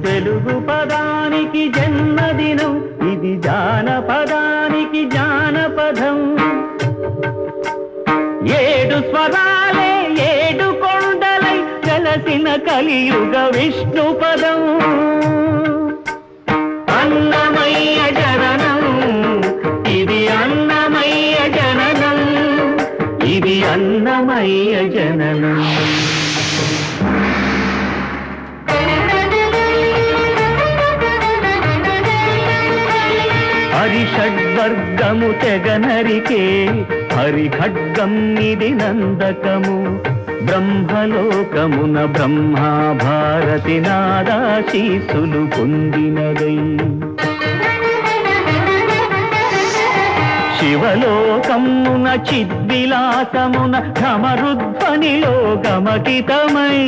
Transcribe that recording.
తెలుగు పదానికి జన్మదినం, ఇది జానపదానికి జానపదం. 7 స్వరాలే 7 కొండలై కలసిన కలియుగ విష్ణు పదం. అన్నమయ్య జననం, ఇది అన్నమయ్య జననం, ఇది అన్నమయ్య జననం. హరిషడ్వర్గము తెగనరికే హరిఖడ్గం ఇది నందకము. బ్రహ్మలోకమున బ్రహ్మా భారతి నాదాశీసులు పొందినదై. శివలోకమున చిద్విలాసమున ఘమరుధ్వనిలో గమకితమై.